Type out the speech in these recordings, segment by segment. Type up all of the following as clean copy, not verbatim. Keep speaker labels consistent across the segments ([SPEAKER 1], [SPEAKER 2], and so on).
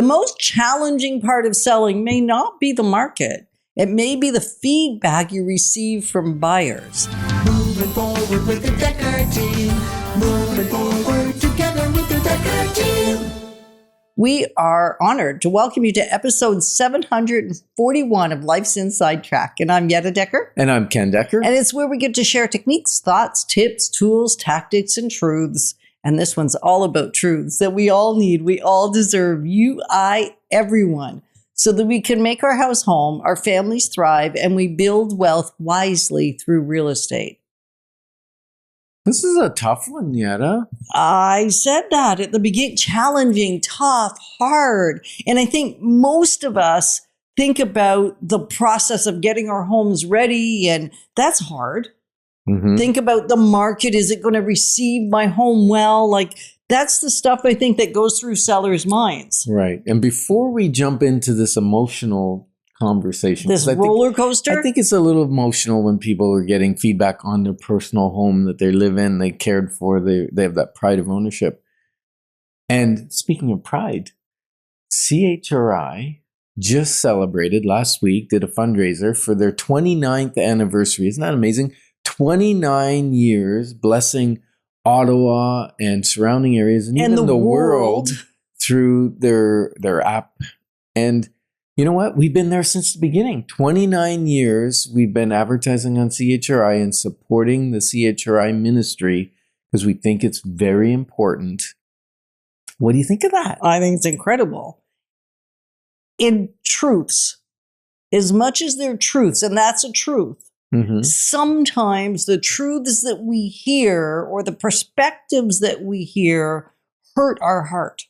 [SPEAKER 1] The most challenging part of selling may not be the market. It may be the feedback you receive from buyers.
[SPEAKER 2] Moving forward with the Dekker team. Moving forward together with the Dekker team.
[SPEAKER 1] We are honored to welcome you to episode 741 of Life's Inside Track. And I'm Yetta Dekker.
[SPEAKER 3] And I'm Ken Dekker.
[SPEAKER 1] And it's where we get to share techniques, thoughts, tips, tools, tactics, and truths. And this one's all about truths that we all need, we all deserve, you, I, everyone, so that we can make our house home, our families thrive, and we build wealth wisely through real estate.
[SPEAKER 3] This is a tough one, Yetta.
[SPEAKER 1] I said that at the beginning. Challenging, tough, hard. And I think most of us think about the process of getting our homes ready, and that's hard. Mm-hmm. Think about the market. Is it going to receive my home well? Like, that's the stuff I think that goes through sellers' minds.
[SPEAKER 3] Right. And before we jump into this emotional conversation,
[SPEAKER 1] this roller coaster,
[SPEAKER 3] I think it's a little emotional when people are getting feedback on their personal home that they live in, they cared for, they have that pride of ownership. And speaking of pride, CHRI just celebrated last week, did a fundraiser for their 29th anniversary. Isn't that amazing? 29 years blessing Ottawa and surrounding areas and even the world through their app. And you know what? We've been there since the beginning. 29 years we've been advertising on CHRI and supporting the CHRI ministry because we think it's very important. What do you think of that?
[SPEAKER 1] I think it's incredible. In truths, as much as they're truths, and that's a truth, mm-hmm. Sometimes the truths that we hear or the perspectives that we hear hurt our heart.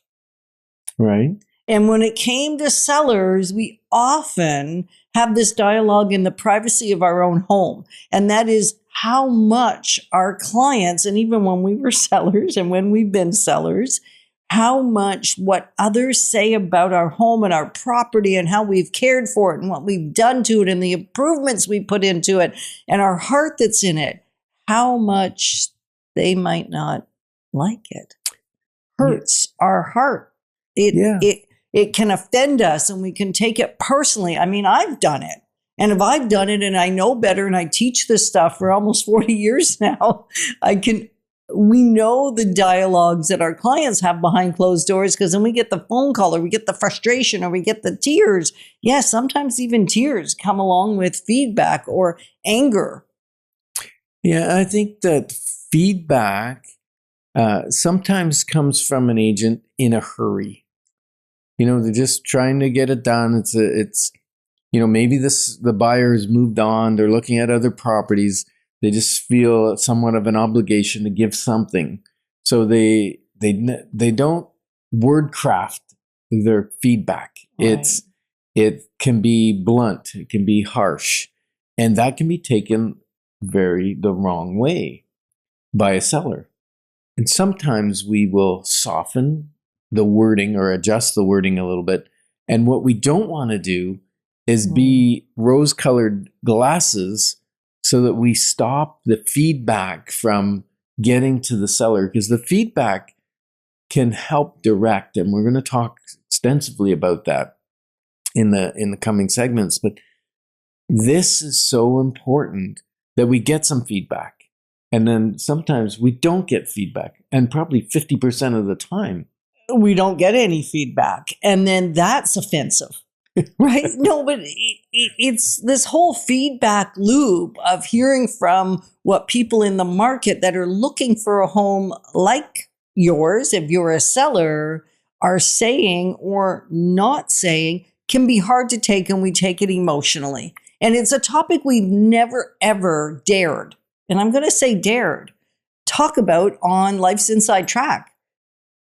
[SPEAKER 3] Right.
[SPEAKER 1] And when it came to sellers, we often have this dialogue in the privacy of our own home. And that is how much our clients, and even when we were sellers and when we've been sellers, how much what others say about our home and our property and how we've cared for it and what we've done to it and the improvements we put into it and our heart that's in it, how much they might not like it. Hurts our heart. It can offend us and we can take it personally. I mean, I've done it. And if I've done it and I know better and I teach this stuff for almost 40 years now, we know the dialogues that our clients have behind closed doors because then we get the phone call or we get the frustration or we get the tears. Yeah, sometimes even tears come along with feedback or anger.
[SPEAKER 3] Yeah, I think that feedback sometimes comes from an agent in a hurry. You know, they're just trying to get it done. It's maybe the buyer has moved on. They're looking at other properties. They just feel somewhat of an obligation to give something. So they don't word craft their feedback. Right. It can be blunt. It can be harsh. And that can be taken the wrong way by a seller. And sometimes we will soften the wording or adjust the wording a little bit. And what we don't want to do is be rose-colored glasses so that we stop the feedback from getting to the seller, because the feedback can help direct, and we're going to talk extensively about that in the coming segments. But this is so important that we get some feedback, and then sometimes we don't get feedback, and probably 50% of the time
[SPEAKER 1] we don't get any feedback, and then that's offensive. Right? No, but it's this whole feedback loop of hearing from what people in the market that are looking for a home like yours, if you're a seller, are saying or not saying can be hard to take, and we take it emotionally. And it's a topic we've never, ever dared, and I'm going to say dared, talk about on Life's Inside Track,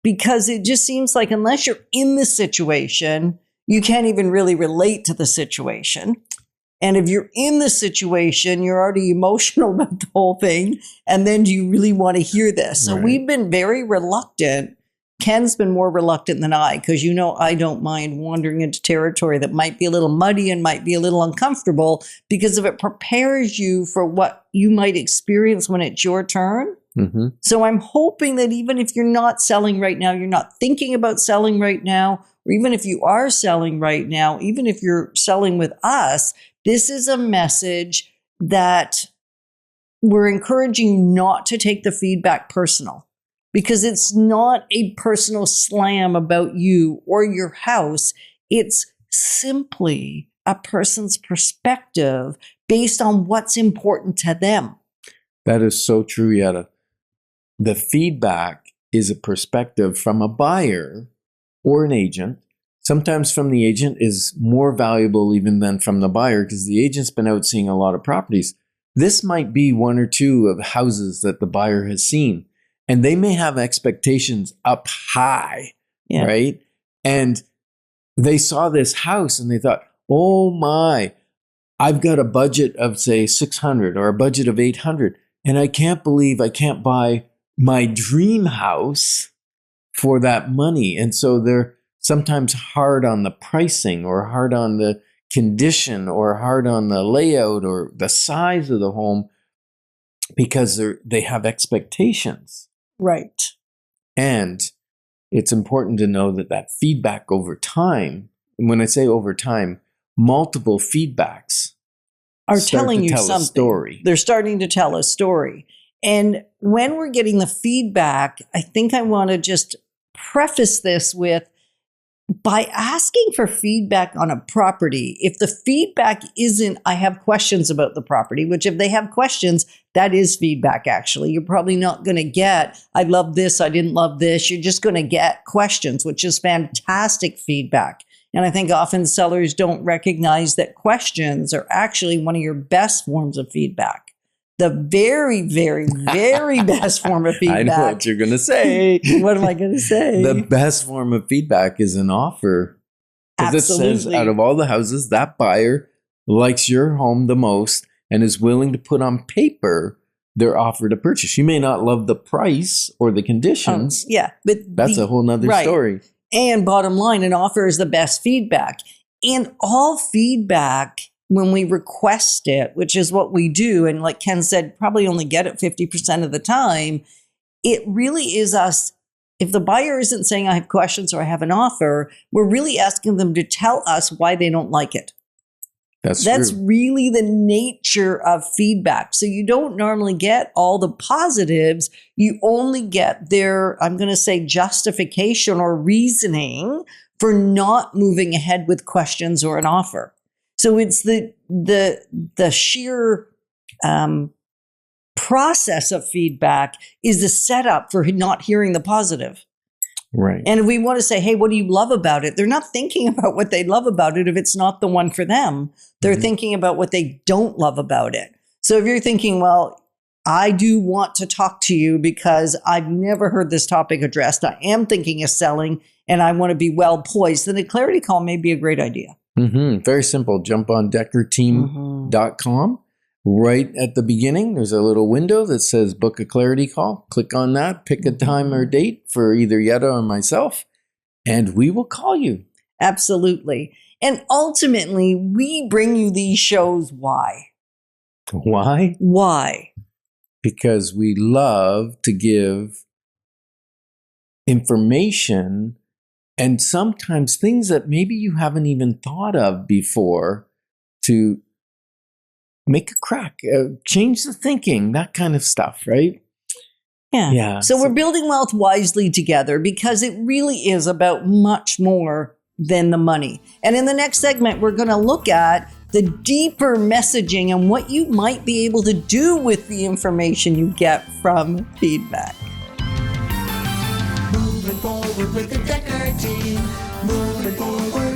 [SPEAKER 1] because it just seems like unless you're in the situation, you can't even really relate to the situation. And if you're in the situation, you're already emotional about the whole thing. And then do you really want to hear this? So We've been very reluctant. Ken's been more reluctant than I, because I don't mind wandering into territory that might be a little muddy and might be a little uncomfortable, because if it prepares you for what you might experience when it's your turn. Mm-hmm. So I'm hoping that even if you're not selling right now, you're not thinking about selling right now, or even if you are selling right now, even if you're selling with us, this is a message that we're encouraging you not to take the feedback personal, because it's not a personal slam about you or your house. It's simply a person's perspective based on what's important to them.
[SPEAKER 3] That is so true, Yetta. The feedback is a perspective from a buyer or an agent. Sometimes from the agent is more valuable even than from the buyer, because the agent's been out seeing a lot of properties. This might be one or two of houses that the buyer has seen, and they may have expectations up high, right? And they saw this house and they thought, oh my, I've got a budget of say 600 or a budget of 800, and I can't believe I can't buy my dream house for that money. And so they're sometimes hard on the pricing, or hard on the condition, or hard on the layout or the size of the home, because they have expectations.
[SPEAKER 1] Right.
[SPEAKER 3] And it's important to know that feedback over time, and when I say over time, multiple feedbacks
[SPEAKER 1] are telling you
[SPEAKER 3] tell
[SPEAKER 1] something.
[SPEAKER 3] A story.
[SPEAKER 1] They're starting to tell a story. And when we're getting the feedback, I think I want to just preface this with, by asking for feedback on a property, if the feedback isn't, I have questions about the property, which if they have questions, that is feedback actually. You're probably not going to get, I love this, I didn't love this. You're just going to get questions, which is fantastic feedback. And I think often sellers don't recognize that questions are actually one of your best forms of feedback. The very, very, very best form of feedback.
[SPEAKER 3] I know what you're going to say.
[SPEAKER 1] What am I going to say?
[SPEAKER 3] The best form of feedback is an offer. Because it says out of all the houses, that buyer likes your home the most and is willing to put on paper their offer to purchase. You may not love the price or the conditions.
[SPEAKER 1] But
[SPEAKER 3] that's a whole nother story.
[SPEAKER 1] And bottom line, an offer is the best feedback. And all feedback, when we request it, which is what we do, and like Ken said, probably only get it 50% of the time, it really is us. If the buyer isn't saying I have questions or I have an offer, we're really asking them to tell us why they don't like it. That's
[SPEAKER 3] true.
[SPEAKER 1] Really the nature of feedback. So you don't normally get all the positives. You only get their, I'm going to say, justification or reasoning for not moving ahead with questions or an offer. So it's the sheer process of feedback is the setup for not hearing the positive.
[SPEAKER 3] Right.
[SPEAKER 1] And if we want to say, hey, what do you love about it? They're not thinking about what they love about it if it's not the one for them. They're thinking about what they don't love about it. So if you're thinking, well, I do want to talk to you because I've never heard this topic addressed. I am thinking of selling and I want to be well poised, then a clarity call may be a great idea.
[SPEAKER 3] Very simple. Jump on DekkerTeam.com. Right at the beginning, there's a little window that says book a clarity call. Click on that, pick a time or date for either Yetta or myself, and we will call you.
[SPEAKER 1] Absolutely. And ultimately, we bring you these shows. Why?
[SPEAKER 3] Why?
[SPEAKER 1] Why?
[SPEAKER 3] Because we love to give information and sometimes things that maybe you haven't even thought of before to make a crack, change the thinking, that kind of stuff, right?
[SPEAKER 1] Yeah. So we're building wealth wisely together because it really is about much more than the money. And in the next segment, we're going to look at the deeper messaging and what you might be able to do with the information you get from feedback.
[SPEAKER 2] Moving forward with the Dekker team. Moving forward.